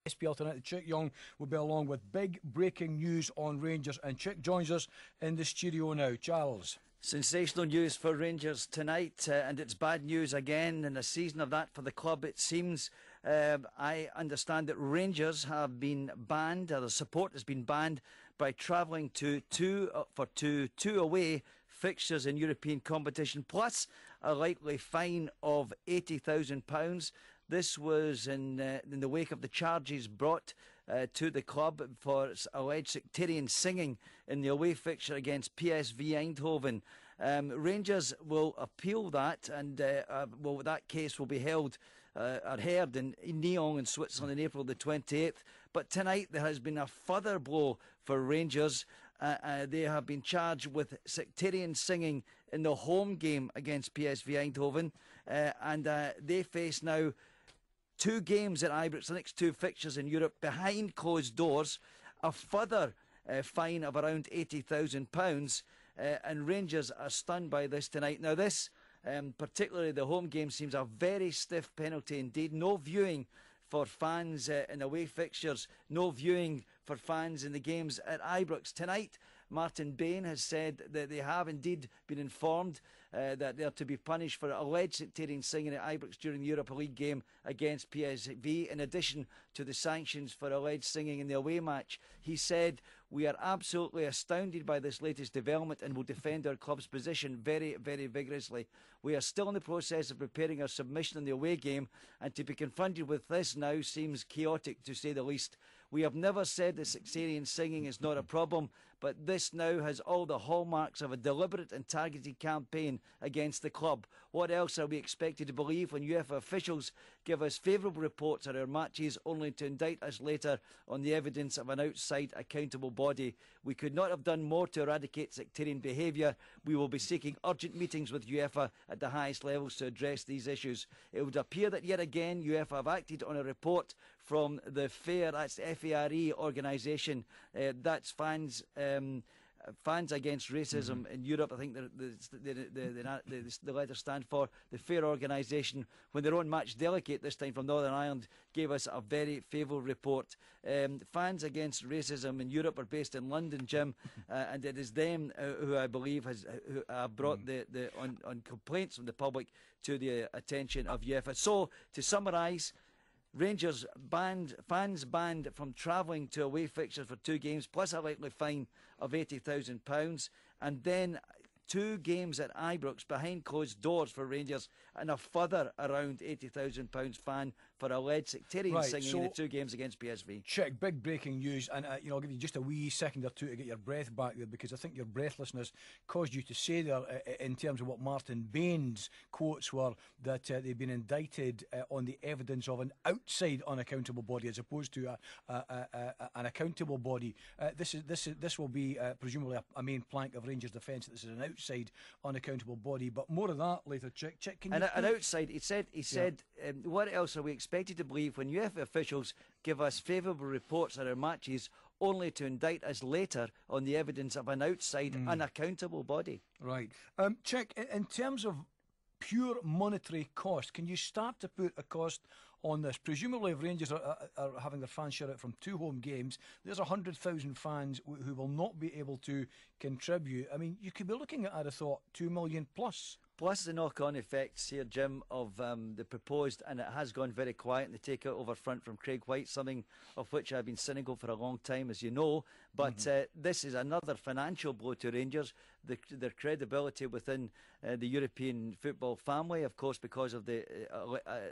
SPL tonight. Chick Young will be along with big breaking news on Rangers, and Chick joins us in the studio now. Charles. Sensational news for Rangers tonight, and it's bad news again in a season of that for the club, it seems. I understand that Rangers have been banned, or the support has been banned, by travelling to two away fixtures in European competition, plus a likely fine of £80,000. This was in the wake of the charges brought to the club for alleged sectarian singing in the away fixture against PSV Eindhoven. Rangers will appeal that, and that case will be heard in Nyon in Switzerland in April the 28th. But tonight there has been a further blow for Rangers. They have been charged with sectarian singing in the home game against PSV Eindhoven, and they face now 2 games at Ibrox, the next 2 fixtures in Europe, behind closed doors, a further fine of around £80,000, and Rangers are stunned by this tonight. Now this, particularly the home game, seems a very stiff penalty indeed. No viewing for fans in away fixtures, no viewing for fans in the games at Ibrox. Tonight, Martin Bain has said that they have indeed been informed that they are to be punished for alleged sectarian singing at Ibrox during the Europa League game against PSV, in addition to the sanctions for alleged singing in the away match. He said, "We are absolutely astounded by this latest development and will defend our club's position very, very vigorously. We are still in the process of preparing our submission in the away game, and to be confronted with this now seems chaotic, to say the least. We have never said that sectarian singing is not a problem, but this now has all the hallmarks of a deliberate and targeted campaign against the club. What else are we expected to believe when UEFA officials give us favourable reports at our matches only to indict us later on the evidence of an outside accountable body? We could not have done more to eradicate sectarian behaviour. We will be seeking urgent meetings with UEFA at the highest levels to address these issues. It would appear that yet again UEFA have acted on a report from the FARE, that's FARE organisation, that's Fans Against Racism in Europe. I think the letters stand for the FARE organisation, when their own match delegate, this time from Northern Ireland, gave us a very favourable report. Fans Against Racism in Europe are based in London, Jim, and it is them who I believe who brought on complaints from the public to the attention of UEFA. So, to summarise, Rangers fans banned from travelling to away fixtures for 2 games, plus a likely fine of £80,000, and then 2 games at Ibrox behind closed doors for Rangers, and a further around £80,000 fine for alleged sectarian singing in the 2 games against PSV. Check, big breaking news, and I'll give you just a wee second or two to get your breath back there, because I think your breathlessness caused you to say there, in terms of what Martin Bain's quotes were, that they've been indicted on the evidence of an outside unaccountable body as opposed to an accountable body. This will be presumably a main plank of Rangers' defence. This is an outside unaccountable body, but more of that later. Check, can you? An outside. He said. What else are we expected to believe when UEFA officials give us favourable reports at our matches only to indict us later on the evidence of an outside unaccountable body? Right. Check, in terms of pure monetary cost, can you start to put a cost on this? Presumably, if Rangers are having their fans shut out from 2 home games, there's 100,000 fans who will not be able to contribute. I mean, you could be looking at, I'd have thought, 2 million plus. Plus the knock-on effects here, Jim, of the proposed, and it has gone very quiet in the take-out over front from Craig White, something of which I've been cynical for a long time, as you know. But this is another financial blow to Rangers, their credibility within the European football family, of course, because of the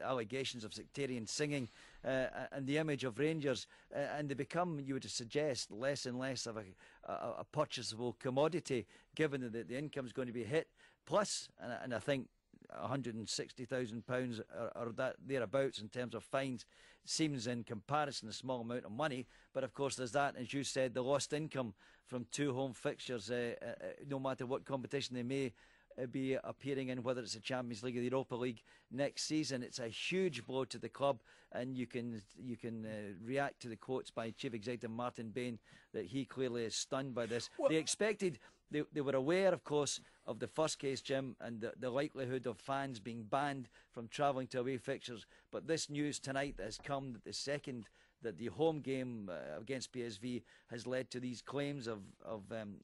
allegations of sectarian singing and the image of Rangers. And they become, you would suggest, less and less of a purchasable commodity, given that the income is going to be hit. Plus, and I think £160,000 or that thereabouts in terms of fines seems in comparison a small amount of money. But of course there's that, as you said, the lost income from 2 home fixtures, no matter what competition they may be appearing in, whether it's the Champions League or the Europa League next season. It's a huge blow to the club, and you can react to the quotes by Chief Executive Martin Bain that he clearly is stunned by this. Well, they were aware, of course, of the first case, Jim, and the likelihood of fans being banned from travelling to away fixtures. But this news tonight has come that the that the home game against PSV has led to these claims of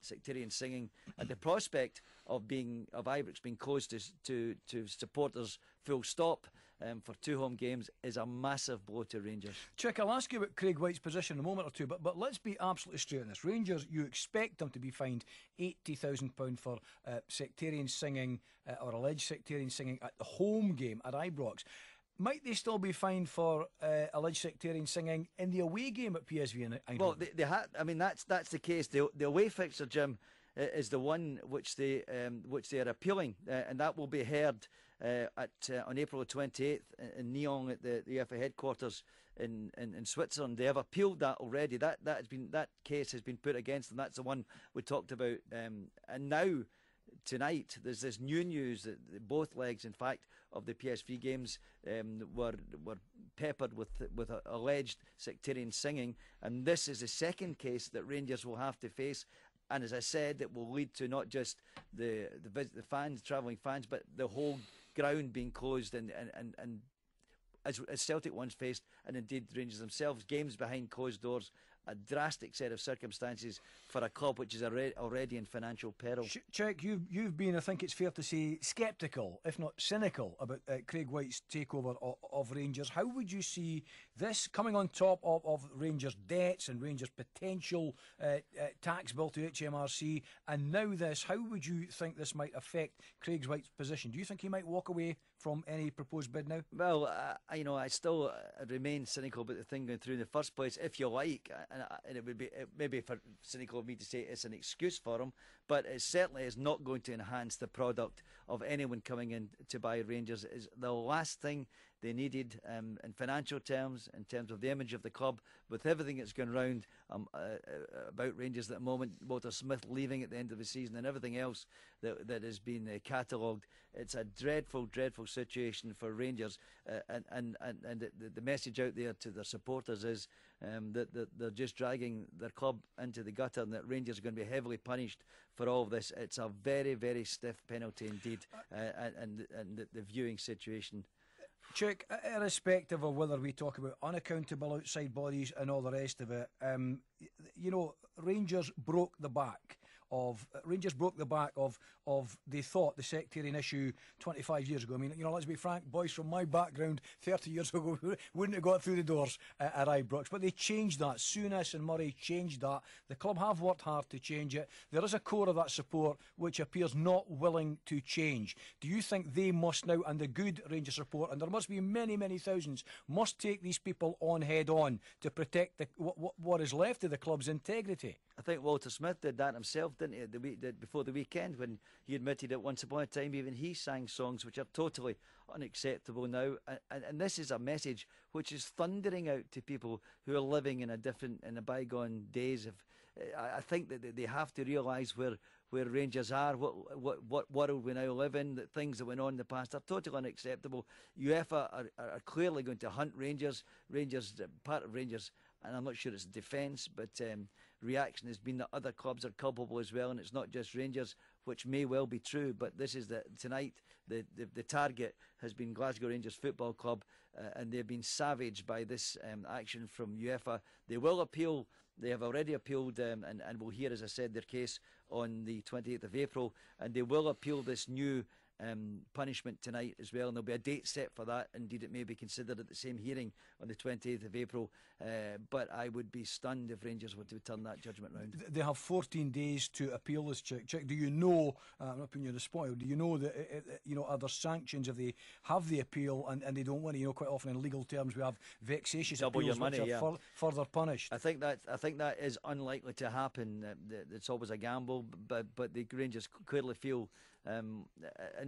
sectarian singing, and the prospect of Ibrox being closed to supporters full stop for 2 home games is a massive blow to Rangers. Chick, I'll ask you about Craig White's position in a moment or two, but let's be absolutely straight on this. Rangers, you expect them to be fined £80,000 for sectarian singing or alleged sectarian singing at the home game at Ibrox. Might they still be fined for alleged sectarian singing in the away game at PSV and Eindhoven? Well, I mean, that's the case. The away fixture, Jim, is the one which they are appealing, and that will be heard on April the 28th in Nyon at the UEFA headquarters in Switzerland. They have appealed that already. That case has been put against them. That's the one we talked about. And now, tonight, there's this new news that both legs, in fact, of the PSV games were peppered with alleged sectarian singing, and this is the second case that Rangers will have to face. And as I said, it will lead to not just the fans, travelling fans, but the whole ground being closed, and as Celtic once faced, and indeed Rangers themselves, games behind closed doors. A drastic set of circumstances for a club which is already in financial peril. Check, you've been, I think it's fair to say, sceptical, if not cynical, about Craig White's takeover of Rangers. How would you see this coming on top of Rangers' debts and Rangers' potential tax bill to HMRC, and now this? How would you think this might affect Craig White's position? Do you think he might walk away from any proposed bid now? Well, I still remain cynical about the thing going through in the first place, if you like, and it would be maybe for cynical of me to say it's an excuse for him, but it certainly is not going to enhance the product of anyone coming in to buy Rangers. Is the last thing they needed in financial terms, in terms of the image of the club, with everything that's going round about Rangers at the moment, Walter Smith leaving at the end of the season and everything else that has been catalogued. It's a dreadful, dreadful situation for Rangers, and the message out there to their supporters is that they're just dragging their club into the gutter, and that Rangers are going to be heavily punished for all of this. It's a very, very stiff penalty indeed, and the viewing situation. Chuck, irrespective of whether we talk about unaccountable outside bodies and all the rest of it, Rangers broke the back of they thought the sectarian issue 25 years ago. I mean, let's be frank, boys from my background 30 years ago wouldn't have got through the doors at Ibrox, but they changed that. Souness and Murray changed that. The club have worked hard to change it. There is a core of that support which appears not willing to change. Do you think they must now, and the good Rangers support, and there must be many, many thousands, must take these people on head on to protect what is left of the club's integrity? I think Walter Smith did that himself, didn't he, before the weekend, when he admitted that once upon a time even he sang songs which are totally unacceptable now. And this is a message which is thundering out to people who are living in the bygone days. I think that they have to realise where Rangers are, what world we now live in, that things that went on in the past are totally unacceptable. UEFA are clearly going to hunt Rangers, part of Rangers, and I'm not sure it's defence, but reaction has been that other clubs are culpable as well, and it's not just Rangers, which may well be true, but this is tonight the target has been Glasgow Rangers Football Club, and they've been savaged by this action from UEFA. They will appeal. They have already appealed, and will hear, as I said, their case on the 28th of April, and they will appeal this new punishment tonight as well, and there'll be a date set for that. Indeed, it may be considered at the same hearing on the 28th of April, but I would be stunned if Rangers were to turn that judgment round. They have 14 days to appeal this, Chick. Do you know, I'm not putting you on the spot, do you know that are there sanctions if they have the appeal and they don't win it? Quite often in legal terms we have vexatious double appeals your money, which are further punished. I think that is unlikely to happen. It's always a gamble, but the Rangers clearly feel, and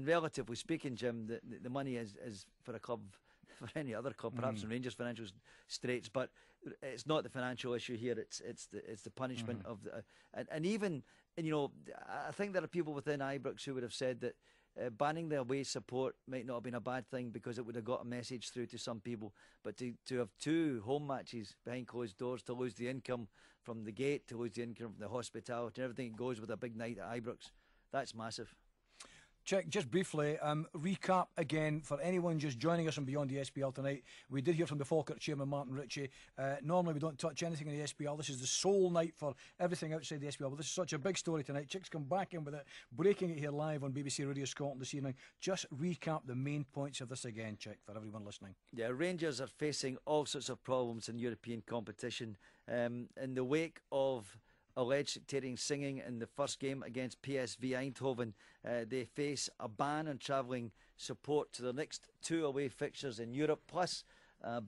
relatively speaking, Jim, the money is for a club, for any other club, perhaps in Rangers' financial straits, but it's not the financial issue here. It's the punishment of the and even, I think there are people within Ibrox who would have said that banning the away support might not have been a bad thing because it would have got a message through to some people, but to have 2 home matches behind closed doors, to lose the income from the gate, to lose the income from the hospitality and everything that goes with a big night at Ibrox, that's massive. Check, just briefly, recap again for anyone just joining us on Beyond the SPL tonight. We did hear from the Falkirk chairman, Martin Ritchie. Normally we don't touch anything in the SPL. This is the sole night for everything outside the SPL. But this is such a big story tonight. Chick's come back in with it, breaking it here live on BBC Radio Scotland this evening. Just recap the main points of this again, Chick, for everyone listening. Yeah, Rangers are facing all sorts of problems in European competition. In the wake of alleged sectarian singing in the first game against PSV Eindhoven, they face a ban on travelling support to the next 2 away fixtures in Europe, plus a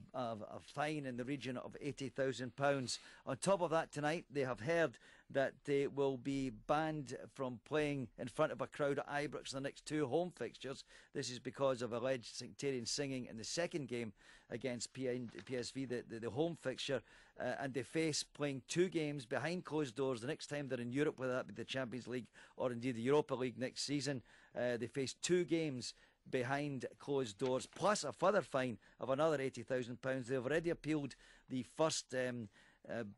fine in the region of £80,000. On top of that, tonight they have heard that they will be banned from playing in front of a crowd at Ibrox in the next 2 home fixtures. This is because of alleged sectarian singing in the second game against PSV, the home fixture, and they face playing 2 games behind closed doors the next time they're in Europe, whether that be the Champions League or indeed the Europa League next season. They face 2 games behind closed doors, plus a further fine of another £80,000. They've already appealed the first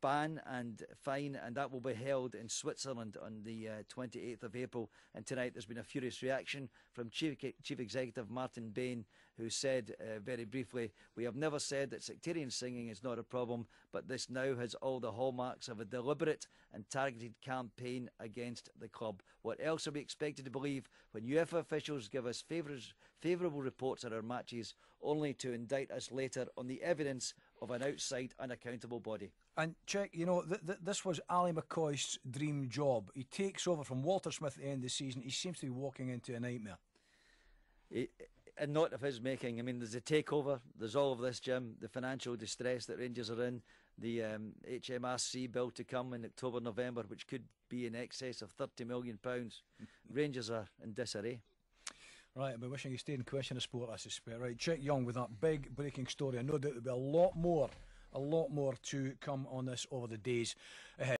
ban and fine, and that will be held in Switzerland on the 28th of April. And tonight there's been a furious reaction from Chief Executive Martin Bain, who said very briefly, "We have never said that sectarian singing is not a problem, but this now has all the hallmarks of a deliberate and targeted campaign against the club. What else are we expected to believe when UEFA officials give us favourable reports on our matches, only to indict us later on the evidence of an outside unaccountable body?" And check, you know, this was Ali McCoist's dream job. He takes over from Walter Smith at the end of the season. He seems to be walking into a nightmare. And not of his making. I mean, there's a takeover, there's all of this, Jim, the financial distress that Rangers are in, the HMRC bill to come in October, November, which could be in excess of £30 million. Rangers are in disarray. Right, I'll be wishing he stayed in question of sport, I suspect. Right, Chick Young with that big breaking story. I know that there'll be a lot more to come on this over the days ahead.